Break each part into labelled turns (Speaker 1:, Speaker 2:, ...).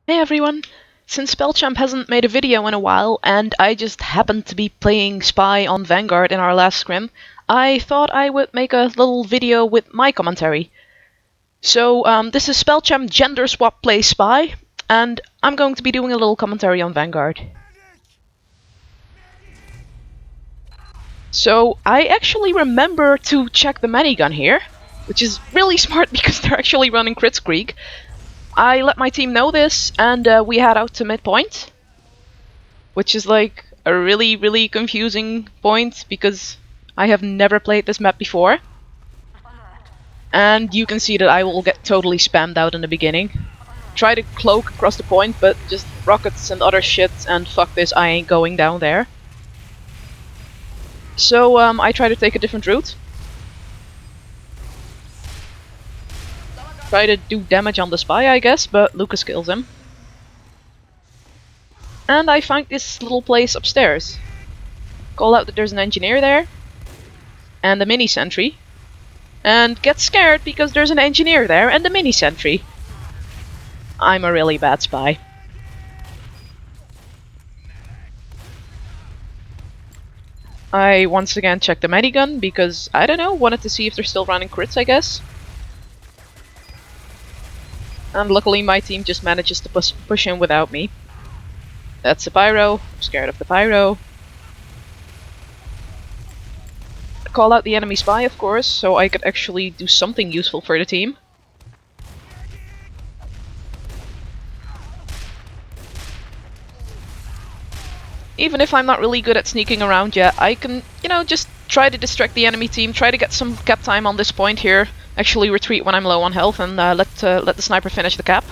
Speaker 1: Hey everyone! Since Spellchamp hasn't made a video in a while, and I just happened to be playing Spy on Vanguard in our last scrim, I thought I would make a little video with my commentary. So this is Spellchamp Gender Swap Play Spy, and I'm going to be doing a little commentary on Vanguard. So I actually remember to check the minigun here, which is really smart because they're actually running Kritzkrieg. I let my team know this, and we head out to midpoint, which is like a really confusing point because I have never played this map before. And you can see that I will get totally spammed out in the beginning. Try to cloak across the point, but just rockets and other shit, and fuck this, I ain't going down there. So I try to take a different route. Try to do damage on the spy, I guess, but Lucas kills him. And I find this little place upstairs. Call out that there's an engineer there, and a mini sentry, and get scared because there's an engineer there and a mini sentry. I'm a really bad spy. I once again checked the minigun because, I don't know, wanted to see if they're still running crits, I guess. And luckily my team just manages to push in without me. That's the pyro. I'm scared of the pyro. Call out the enemy spy, of course, so I could actually do something useful for the team. Even if I'm not really good at sneaking around yet, I can, just try to distract the enemy team, try to get some cap time on this point here, actually retreat when I'm low on health, and let the sniper finish the cap.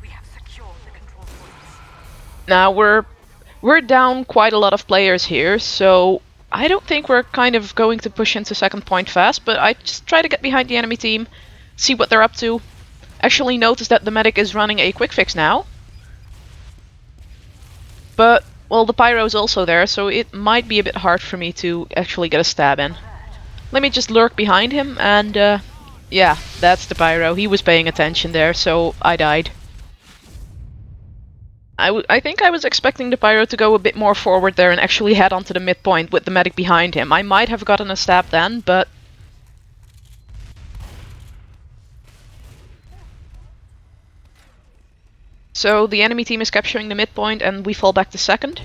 Speaker 2: We have secured the control points.
Speaker 1: Now we're down quite a lot of players here, so I don't think we're kind of going to push into second point fast, but I just try to get behind the enemy team, see what they're up to. Actually notice that the medic is running a quick fix now. But, well, the pyro is also there, so it might be a bit hard for me to actually get a stab in. Let me just lurk behind him, and yeah, that's the pyro. He was paying attention there, so I died. I think I was expecting the pyro to go a bit more forward there and actually head onto the midpoint with the medic behind him. I might have gotten a stab then, but... So the enemy team is capturing the midpoint and we fall back to second.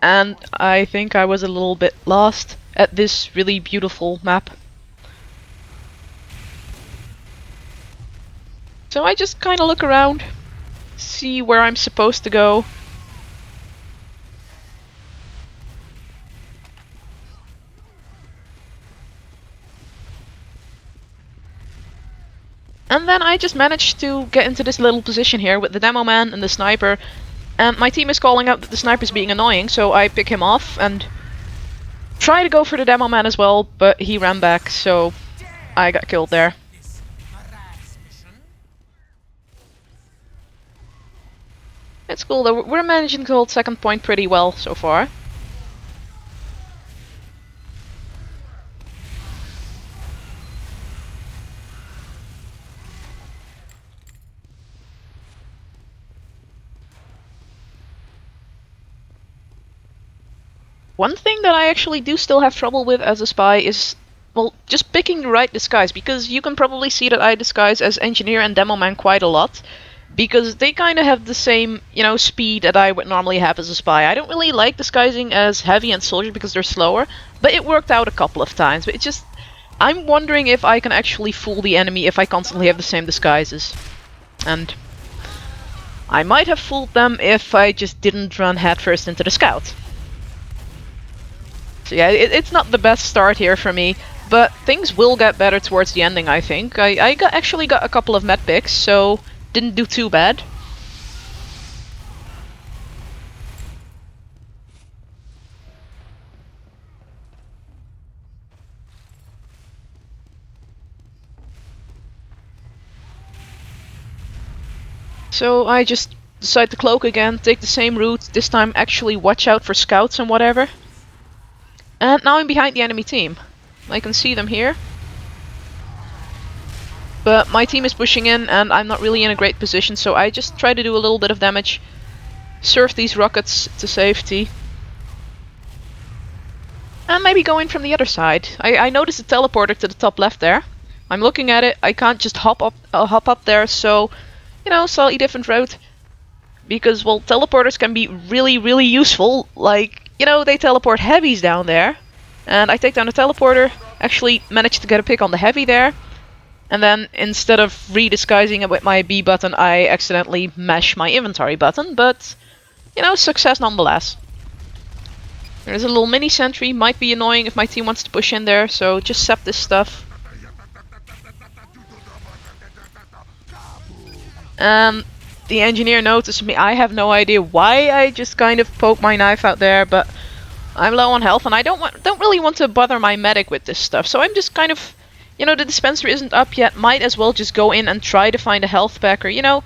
Speaker 1: And I think I was a little bit lost at this really beautiful map. So I just kind of look around, see where I'm supposed to go. And then I just managed to get into this little position here with the demo man and the sniper. And my team is calling out that the sniper's being annoying, so I pick him off and try to go for the demo man as well, but he ran back, so I got killed there. It's cool though, we're managing to hold second point pretty well so far. One thing that I actually do still have trouble with as a spy is, well, just picking the right disguise, because you can probably see that I disguise as engineer and demo man quite a lot. Because they kind of have the same, speed that I would normally have as a spy. I don't really like disguising as heavy and soldier because they're slower, but it worked out a couple of times. But it's just, I'm wondering if I can actually fool the enemy if I constantly have the same disguises. And I might have fooled them if I just didn't run headfirst into the scout. So yeah, it's not the best start here for me, but things will get better towards the ending, I think. I actually got a couple of med picks, so didn't do too bad. So I just decide to cloak again, take the same route, this time actually watch out for scouts and whatever. And now I'm behind the enemy team. I can see them here. But my team is pushing in and I'm not really in a great position, so I just try to do a little bit of damage. Surf these rockets to safety. And maybe go in from the other side. I noticed a teleporter to the top left there. I'm looking at it, I can't just hop up there, so, you know, slightly different route. Because, well, teleporters can be really, really useful. Like, you know, they teleport heavies down there. And I take down a teleporter, actually manage to get a pick on the heavy there. And then, instead of redisguising it with my B button, I accidentally mash my inventory button. But, you know, success nonetheless. There's a little mini sentry, might be annoying if my team wants to push in there, so just sap this stuff. The engineer noticed me. I have no idea why I just kind of poked my knife out there, but I'm low on health and I don't really want to bother my medic with this stuff. So I'm just kind of, you know, the dispenser isn't up yet. Might as well just go in and try to find a health packer. You know,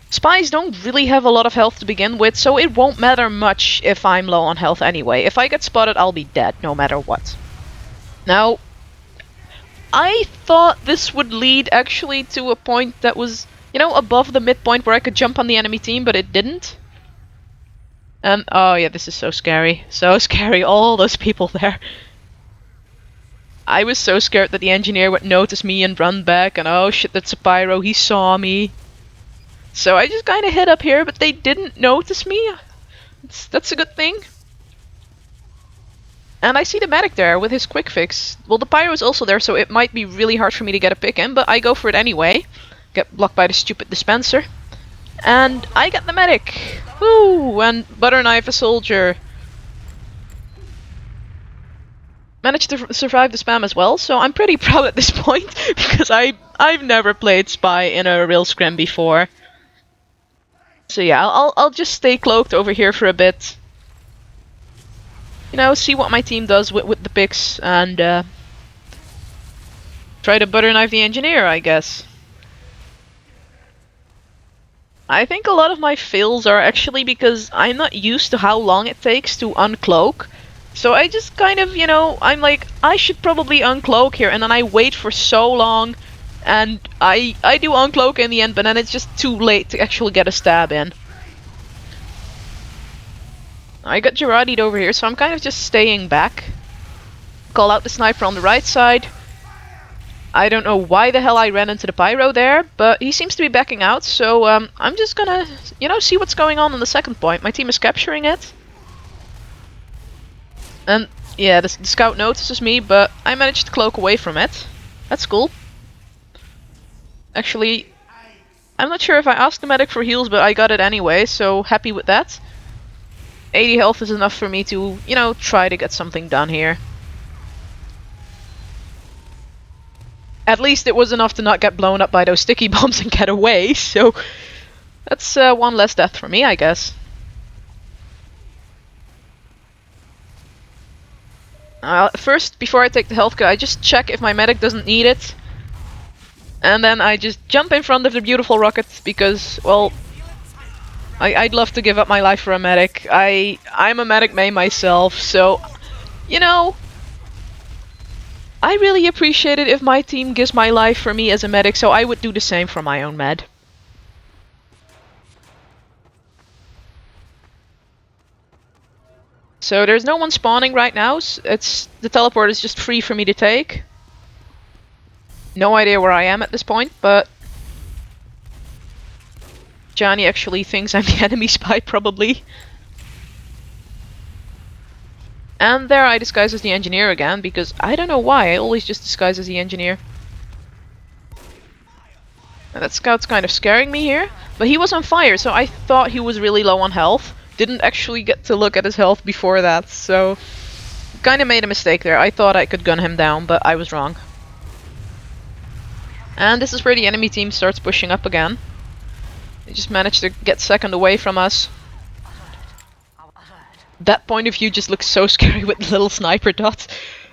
Speaker 1: spies don't really have a lot of health to begin with, so it won't matter much if I'm low on health anyway. If I get spotted, I'll be dead no matter what. Now, I thought this would lead actually to a point that was, you know, above the midpoint where I could jump on the enemy team, but it didn't. And, oh yeah, this is so scary. So scary, all those people there. I was so scared that the engineer would notice me and run back, and oh shit, that's a pyro, he saw me. So I just kinda hid up here, but they didn't notice me. That's a good thing. And I see the medic there with his quick fix. Well, the pyro is also there, so it might be really hard for me to get a pick in, but I go for it anyway. Get blocked by the stupid dispenser. And I get the medic! Woo! And butter knife a soldier. Managed to survive the spam as well, so I'm pretty proud at this point, because I've never played spy in a real scrim before. So yeah, I'll just stay cloaked over here for a bit. You know, see what my team does with the picks, and try to butter knife the engineer, I guess. I think a lot of my fails are actually because I'm not used to how long it takes to uncloak. So I just kind of, you know, I'm like, I should probably uncloak here, and then I wait for so long, and I do uncloak in the end, but then it's just too late to actually get a stab in. I got Gerardi'd over here, so I'm kind of just staying back. Call out the sniper on the right side. I don't know why the hell I ran into the pyro there, but he seems to be backing out, so I'm just gonna, you know, see what's going on the second point. My team is capturing it. And yeah, the scout notices me, but I managed to cloak away from it. That's cool. Actually, I'm not sure if I asked the medic for heals, but I got it anyway, so happy with that. 80 health is enough for me to, you know, try to get something done here. At least it was enough to not get blown up by those sticky bombs and get away, so that's one less death for me, I guess. First, before I take the health kit, I just check if my medic doesn't need it. And then I just jump in front of the beautiful rocket, because, well, I'd love to give up my life for a medic. I'm a medic main myself, so, you know, I really appreciate it if my team gives my life for me as a medic, so I would do the same for my own med. So there's no one spawning right now. The teleport is just free for me to take. No idea where I am at this point, but Johnny actually thinks I'm the enemy spy, probably. And there I disguise as the engineer again, because I don't know why, I always just disguise as the engineer. And that scout's kind of scaring me here, but he was on fire, so I thought he was really low on health. Didn't actually get to look at his health before that, so kind of made a mistake there. I thought I could gun him down, but I was wrong. And this is where the enemy team starts pushing up again. They just managed to get second away from us. That point of view just looks so scary with the little sniper dot.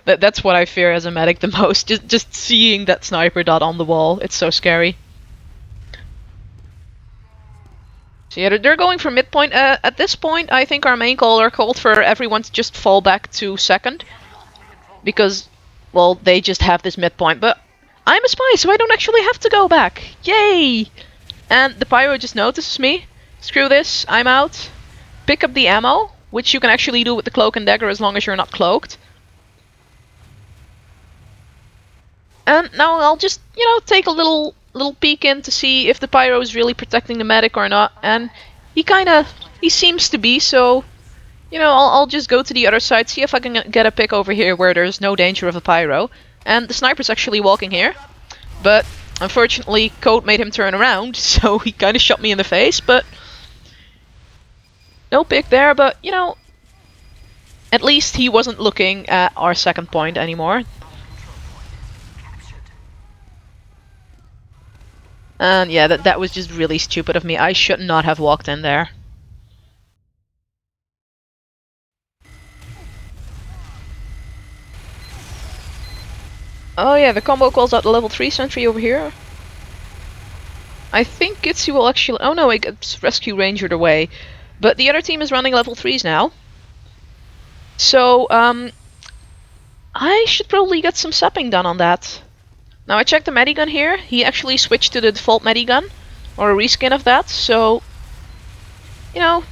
Speaker 1: That's what I fear as a medic the most. Just seeing that sniper dot on the wall, it's so scary. So yeah, they're going for midpoint. At this point, I think our main caller called for everyone to just fall back to second. Because, well, they just have this midpoint. But I'm a spy, so I don't actually have to go back. Yay! And the pyro just notices me. Screw this, I'm out. Pick up the ammo, which you can actually do with the cloak and dagger as long as you're not cloaked. And now I'll just, take a little peek in to see if the pyro is really protecting the medic or not. And he seems to be, so, I'll just go to the other side, see if I can get a pick over here where there's no danger of a pyro. And the sniper's actually walking here. But, unfortunately, Code made him turn around, so he kind of shot me in the face, but... No pick there, but, at least he wasn't looking at our second point anymore. And yeah, that was just really stupid of me. I should not have walked in there. Oh yeah, the combo calls out the level 3 sentry over here. I think Gitsu will actually... Oh no, it gets rescue rangered away. But the other team is running level 3s now. So, I should probably get some sapping done on that. Now I checked the medigun here. He actually switched to the default medigun. Or a reskin of that, so... Now,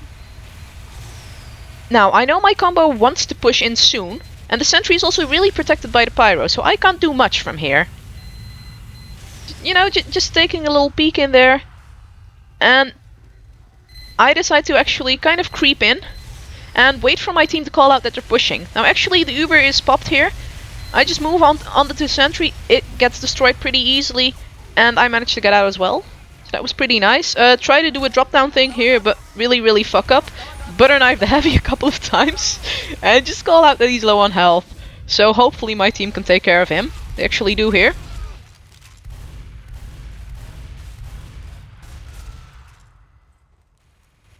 Speaker 1: I know my combo wants to push in soon. And the sentry is also really protected by the pyro, so I can't do much from here. Just taking a little peek in there. And I decide to actually kind of creep in. And wait for my team to call out that they're pushing. Now actually the Uber is popped here. I just move onto the sentry, it gets destroyed pretty easily. And I managed to get out as well. So that was pretty nice. Try to do a drop down thing here, but really fuck up. Butter knife the heavy a couple of times. And just call out that he's low on health. So hopefully my team can take care of him. They actually do here.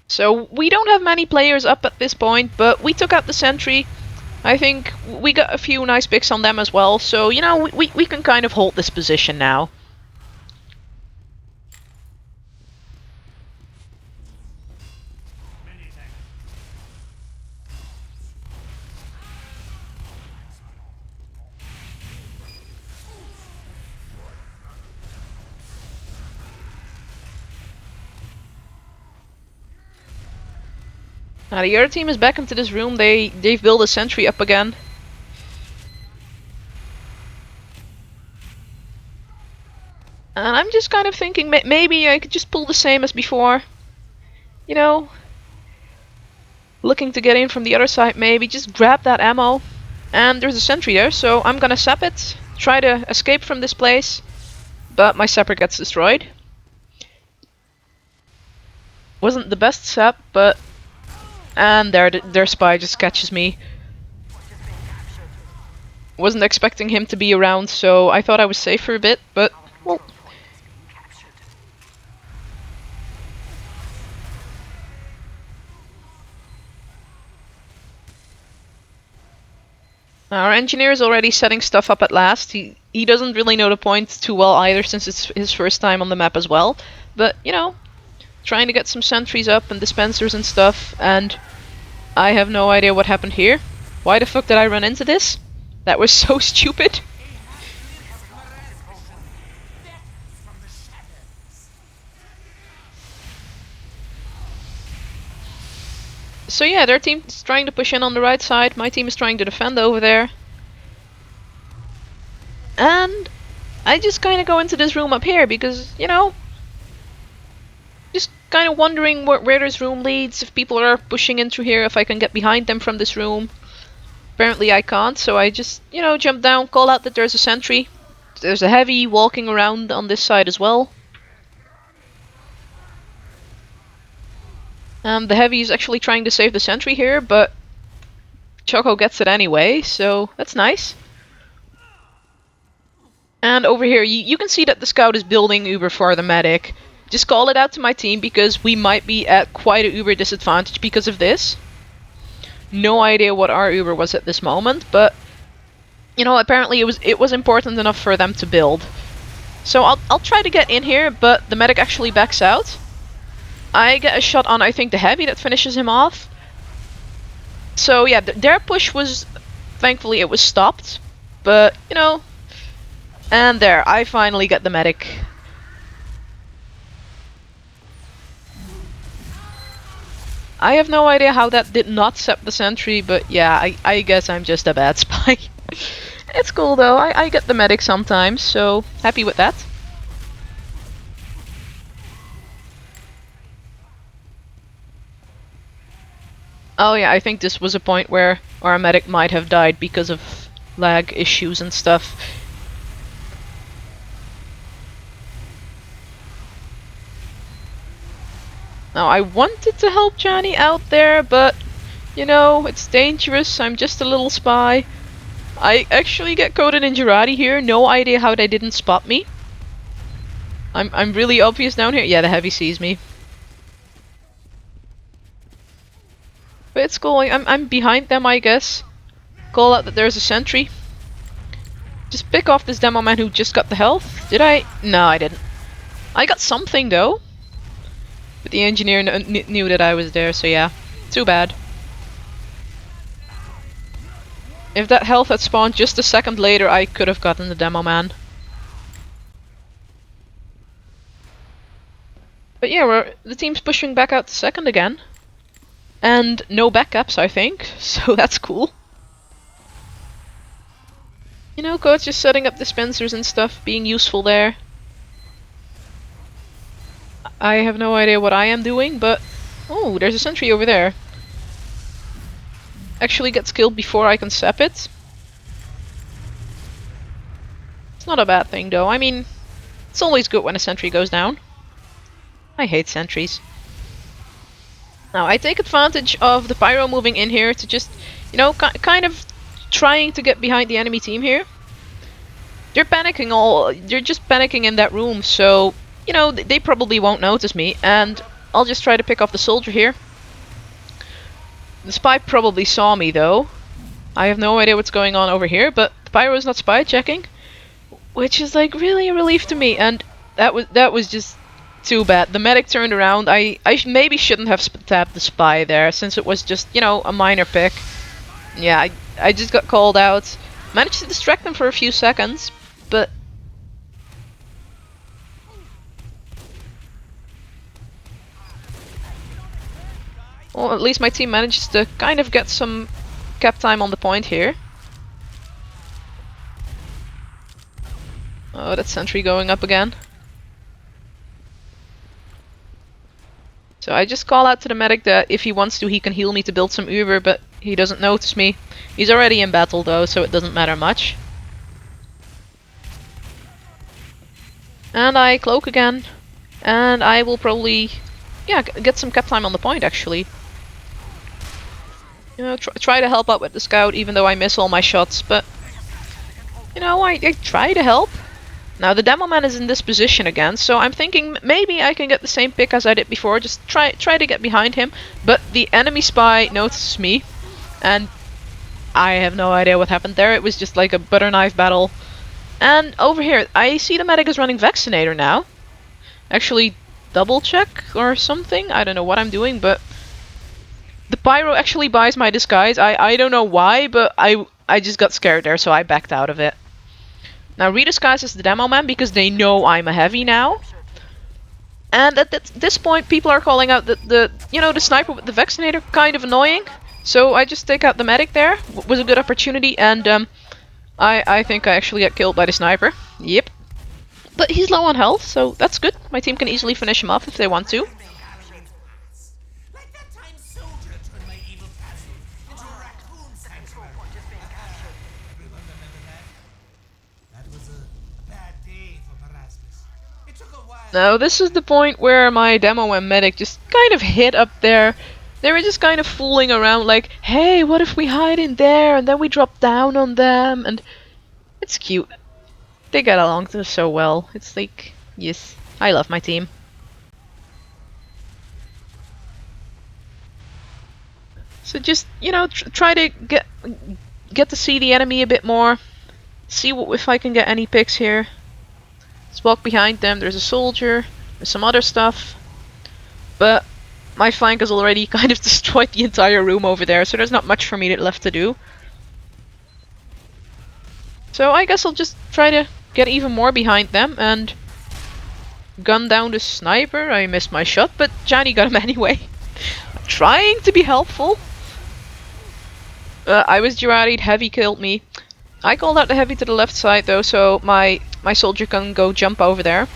Speaker 1: So we don't have many players up at this point, but we took out the sentry. I think we got a few nice picks on them as well, so we can kind of hold this position now. Now the other team is back into this room. They've built a sentry up again. And I'm just kind of thinking maybe I could just pull the same as before. Looking to get in from the other side maybe. Just grab that ammo. And there's a sentry there, so I'm gonna sap it. Try to escape from this place. But my sapper gets destroyed. Wasn't the best sap, but... And their spy just catches me. Wasn't expecting him to be around, so I thought I was safe for a bit, but, well... Our engineer is already setting stuff up at last. He doesn't really know the point too well either, since it's his first time on the map as well. But, trying to get some sentries up and dispensers and stuff, and I have no idea what happened here. Why the fuck did I run into this? That was so stupid. So yeah, their team is trying to push in on the right side, my team is trying to defend over there. And I just kind of go into this room up here because, just kind of wondering where this room leads, if people are pushing in through here, if I can get behind them from this room. Apparently I can't, so I just, jump down, call out that there's a sentry. There's a heavy walking around on this side as well. The heavy is actually trying to save the sentry here, but Choco gets it anyway, so that's nice. And over here, you can see that the scout is building Uber for the medic. Just call it out to my team because we might be at quite a Uber disadvantage because of this. No idea what our Uber was at this moment, but apparently it was important enough for them to build. So I'll try to get in here, but the medic actually backs out. I get a shot on, I think, the heavy that finishes him off. So yeah, their push was, thankfully it was stopped. But, And there, I finally get the medic. I have no idea how that did not set the sentry, but yeah, I guess I'm just a bad spy. It's cool though, I get the medic sometimes, so happy with that. Oh yeah, I think this was a point where our medic might have died because of lag issues and stuff. Now I wanted to help Johnny out there, but you know, it's dangerous, I'm just a little spy. I actually get coded in Girardi here, no idea how they didn't spot me. I'm really obvious down here. Yeah, the heavy sees me. But it's cool, I'm behind them, I guess. Call out that there's a sentry. Just pick off this demo man who just got the health. Did I? No, I didn't. I got something though. But the engineer knew that I was there, so yeah. Too bad. If that health had spawned just a second later, I could have gotten the demo man. But yeah, the team's pushing back out to second again. And no backups, I think, so that's cool. You know, coach just setting up dispensers and stuff, being useful there. I have no idea what I am doing, but... Oh, there's a sentry over there. Actually gets killed before I can sap it. It's not a bad thing though, I mean... It's always good when a sentry goes down. I hate sentries. Now I take advantage of the pyro moving in here to just, you know, kind of trying to get behind the enemy team here. They're just panicking in that room, so, you know, they probably won't notice me, and I'll just try to pick off the soldier here. The spy probably saw me though. I have no idea what's going on over here, but the pyro is not spy checking, which is like really a relief to me, and that was just too bad. The medic turned around. I maybe shouldn't have tapped the spy there, since it was just, you know, a minor pick. Yeah, I just got called out. Managed to distract them for a few seconds, but... Well, at least my team manages to kind of get some cap time on the point here. Oh, that sentry going up again. So I just call out to the medic that if he wants to, he can heal me to build some Uber, but he doesn't notice me. He's already in battle though, so it doesn't matter much. And I cloak again. And I will probably, yeah, get some cap time on the point actually. You know, try to help out with the scout, even though I miss all my shots, but... You know, I try to help. Now the demo man is in this position again, so I'm thinking maybe I can get the same pick as I did before, just try to get behind him, but the enemy spy notices me, and I have no idea what happened there. It was just like a butter knife battle. And over here, I see the medic is running Vaccinator now. Actually, double check or something, I don't know what I'm doing, but the pyro actually buys my disguise. I don't know why, but I just got scared there, so I backed out of it. Now redisguise as the demo man because they know I'm a heavy now. And at this point people are calling out that the sniper with the vaccinator kind of annoying. So I just take out the medic there. Was a good opportunity, and I think I actually got killed by the sniper. Yep. But he's low on health, so that's good. My team can easily finish him off if they want to. Now this is the point where my demo and medic just kind of hit up there. They were just kind of fooling around like, hey, what if we hide in there and then we drop down on them? And it's cute. They get along so well. It's like, yes, I love my team. So just, you know, try to get to see the enemy a bit more. See if I can get any picks here. Let's walk behind them. There's a soldier. There's some other stuff. But my flank has already kind of destroyed the entire room over there, so there's not much for me left to do. So I guess I'll just try to get even more behind them and gun down the sniper. I missed my shot, but Johnny got him anyway. Trying to be helpful. I was Girardi'd, heavy killed me. I called out the heavy to the left side though, so my soldier can go jump over there.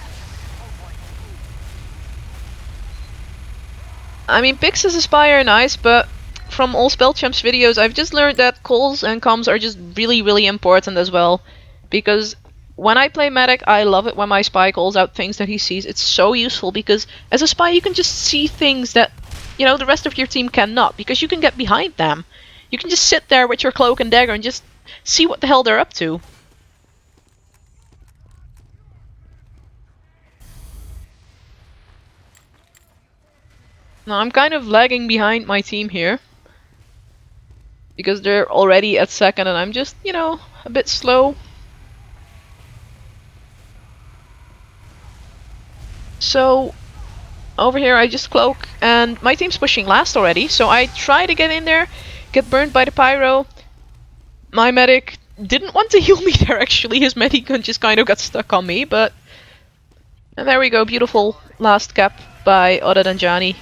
Speaker 1: I mean, picks as a spy are nice, but from all Spellchamp's videos, I've just learned that calls and comms are just really important as well. Because when I play medic, I love it when my spy calls out things that he sees. It's so useful because as a spy, you can just see things that, you know, the rest of your team cannot, because you can get behind them. You can just sit there with your cloak and dagger and just see what the hell they're up to. Now I'm kind of lagging behind my team here. Because they're already at second and I'm just, you know, a bit slow. So, over here I just cloak and my team's pushing last already. So I try to get in there, get burned by the pyro. My medic didn't want to heal me there actually. His medic gun just kind of got stuck on me, but... And there we go, beautiful last cap by Other Than Johnny.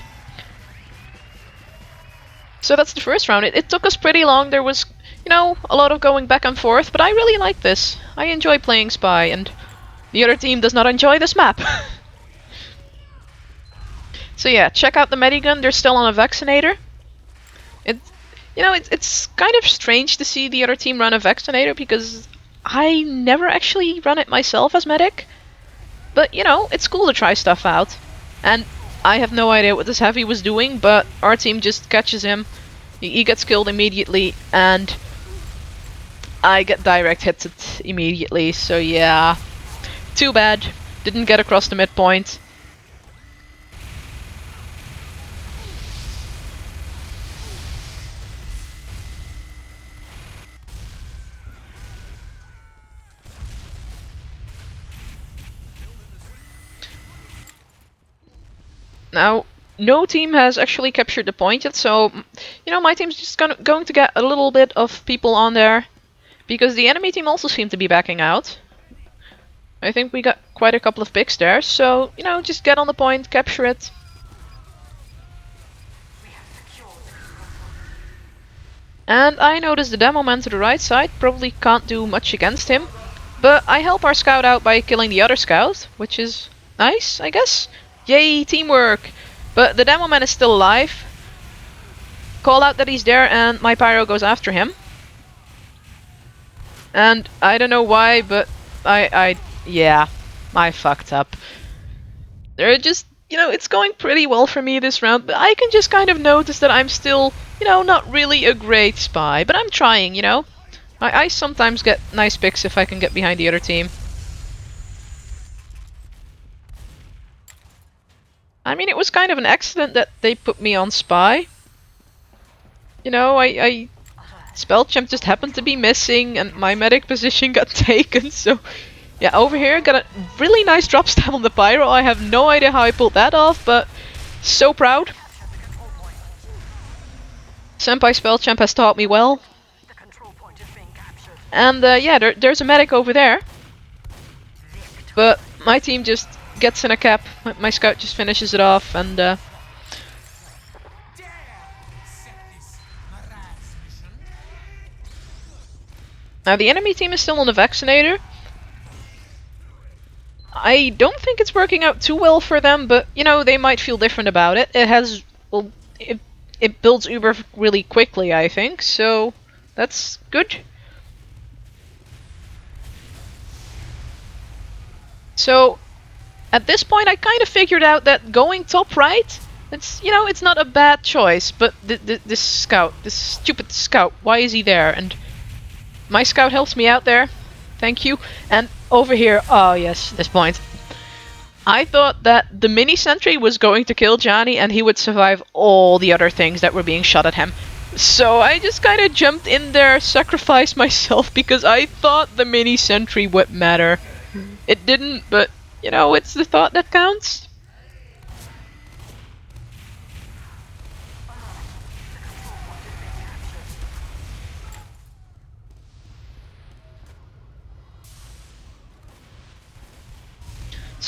Speaker 1: So that's the first round. It took us pretty long. There was, you know, a lot of going back and forth, but I really like this. I enjoy playing Spy, and the other team does not enjoy this map. So yeah, check out the medigun. They're still on a vaccinator. It's kind of strange to see the other team run a vaccinator because I never actually run it myself as medic. But, you know, it's cool to try stuff out. And I have no idea what this heavy was doing, but our team just catches him. He gets killed immediately, and I get direct hit immediately. So yeah, too bad. Didn't get across the midpoint. Now, no team has actually captured the point yet, so, you know, my team's just going to get a little bit of people on there. Because the enemy team also seemed to be backing out. I think we got quite a couple of picks there, so, you know, just get on the point, capture it. And I noticed the demo man to the right side, probably can't do much against him. But I help our scout out by killing the other scout, which is nice, I guess. Yay, teamwork! But the demo man is still alive. Call out that he's there and my pyro goes after him. And I don't know why, but yeah, I fucked up. They're just, you know, it's going pretty well for me this round, but I can just kind of notice that I'm still, you know, not really a great spy, but I'm trying, you know. I sometimes get nice picks if I can get behind the other team. I mean, it was kind of an accident that they put me on spy. You know, Spellchamp just happened to be missing and my medic position got taken, so... Yeah, over here, got a really nice drop stab on the pyro. I have no idea how I pulled that off, but so proud. Senpai Spellchamp has taught me well. And yeah, there's a medic over there. But my team just gets in a cap. My scout just finishes it off, and now the enemy team is still on the vaccinator. I don't think it's working out too well for them, but you know, they might feel different about it. It has, well, it builds Uber really quickly, I think, so that's good. So at this point I kind of figured out that going top right, it's, you know, it's not a bad choice, but this scout, this stupid scout, why is he there? And my scout helps me out there. Thank you. And over here, oh yes, this point. I thought that the mini sentry was going to kill Johnny and he would survive all the other things that were being shot at him. So I just kind of jumped in there, sacrificed myself because I thought the mini sentry would matter. It didn't, but you know, it's the thought that counts.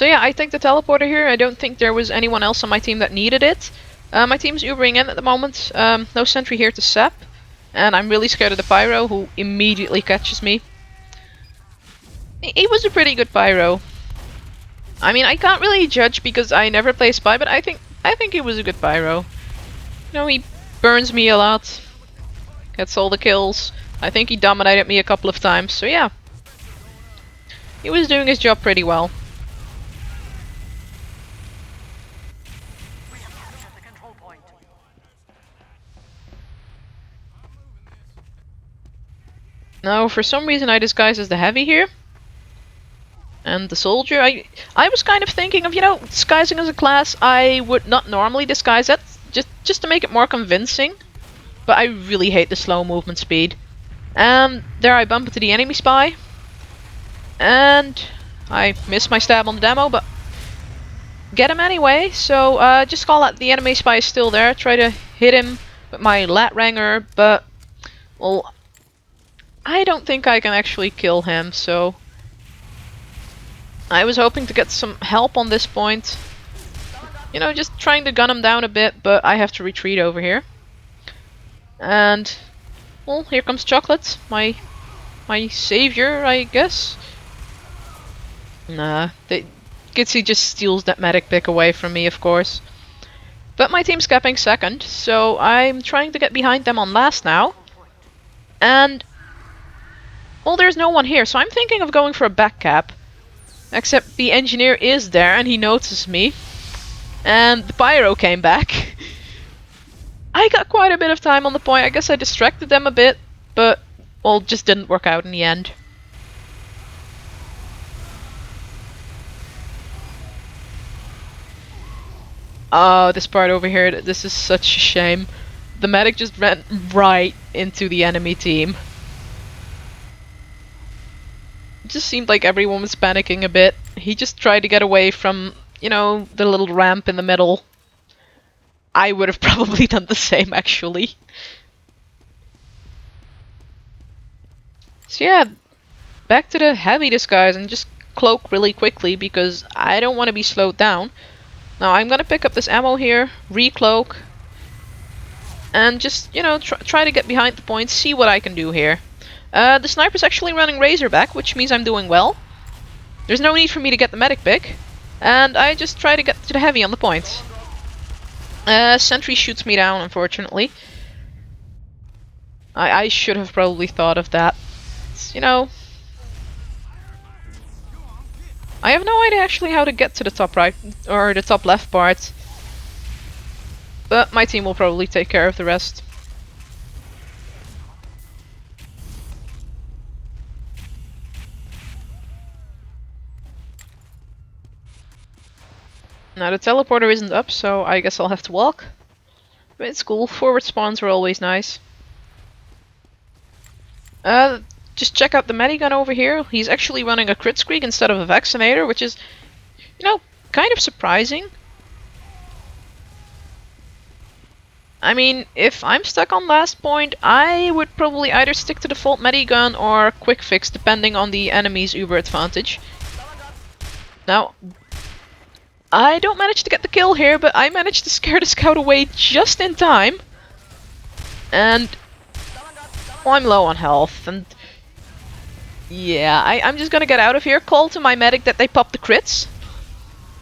Speaker 1: So yeah, I take the teleporter here. I don't think there was anyone else on my team that needed it. My team's Ubering in at the moment. No sentry here to sap. And I'm really scared of the Pyro, who immediately catches me. He was a pretty good Pyro. I mean, I can't really judge because I never play Spy, but I think he was a good Pyro. You know, he burns me a lot. Gets all the kills. I think he dominated me a couple of times, so yeah. He was doing his job pretty well.
Speaker 2: We have captured the control point.
Speaker 1: Now, for some reason I disguise as the Heavy here. And the Soldier, I was kind of thinking of, you know, disguising as a class I would not normally disguise at, just to make it more convincing. But I really hate the slow movement speed. And there I bump into the enemy spy. And I miss my stab on the demo, but get him anyway. So just call out the enemy spy is still there. Try to hit him with my lat ranger, but well, I don't think I can actually kill him. So I was hoping to get some help on this point. You know, just trying to gun him down a bit, but I have to retreat over here. And well, here comes Chocolate, my savior, I guess. Nah, Gitsy just steals that medic pick away from me, of course. But my team's capping second, so I'm trying to get behind them on last now. And well, there's no one here, so I'm thinking of going for a back cap. Except the engineer is there and he notices me. And the Pyro came back. I got quite a bit of time on the point. I guess I distracted them a bit, but well, just didn't work out in the end. Oh, this part over here, this is such a shame. The medic just ran right into the enemy team. It just seemed like everyone was panicking a bit. He just tried to get away from, you know, the little ramp in the middle. I would have probably done the same, actually. So yeah, back to the Heavy disguise and just cloak really quickly because I don't want to be slowed down. Now I'm gonna pick up this ammo here, recloak, and just, you know, try to get behind the point, see what I can do here. The sniper's actually running Razorback, which means I'm doing well. There's no need for me to get the medic pick, and I just try to get to the Heavy on the point. Sentry shoots me down, unfortunately. I should have probably thought of that. It's, you know, I have no idea actually how to get to the top right or the top left part. But my team will probably take care of the rest. Now the teleporter isn't up, so I guess I'll have to walk. But it's cool, forward spawns are always nice. Just check out the medigun over here. He's actually running a crit streak instead of a vaccinator, which is, you know, kind of surprising. I mean, if I'm stuck on last point, I would probably either stick to default medigun or quick fix, depending on the enemy's uber advantage. Now, I don't manage to get the kill here, but I managed to scare the scout away just in time. And well, I'm low on health, and yeah, I'm just gonna get out of here, call to my medic that they pop the crits.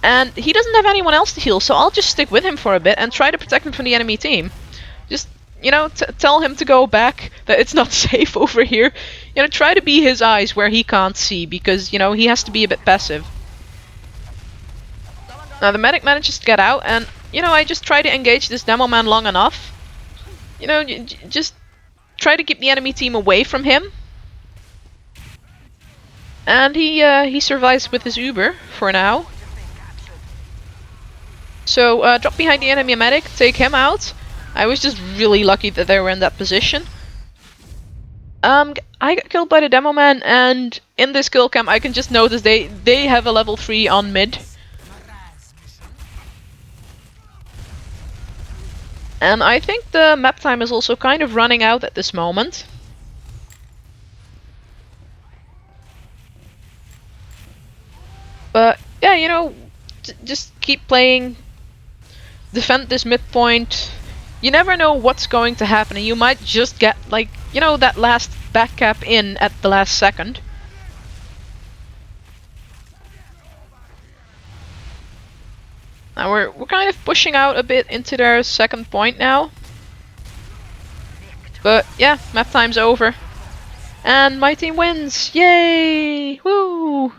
Speaker 1: And he doesn't have anyone else to heal, so I'll just stick with him for a bit and try to protect him from the enemy team. Just, you know, tell him to go back, that it's not safe over here. You know, try to be his eyes where he can't see, because, you know, he has to be a bit passive. Now the medic manages to get out, and, you know, I just try to engage this demo man long enough. You know, just try to keep the enemy team away from him. And he survives with his Uber, for now. So, drop behind the enemy medic, take him out. I was just really lucky that they were in that position. I got killed by the demo man, and in this kill cam I can just notice they have a level 3 on mid. And I think the map time is also kind of running out at this moment. But yeah, you know, just keep playing, defend this midpoint. You never know what's going to happen, and you might just get, like, you know, that last back cap in at the last second. Now we're kind of pushing out a bit into their second point now. But yeah, map time's over. And my team wins! Yay! Woo!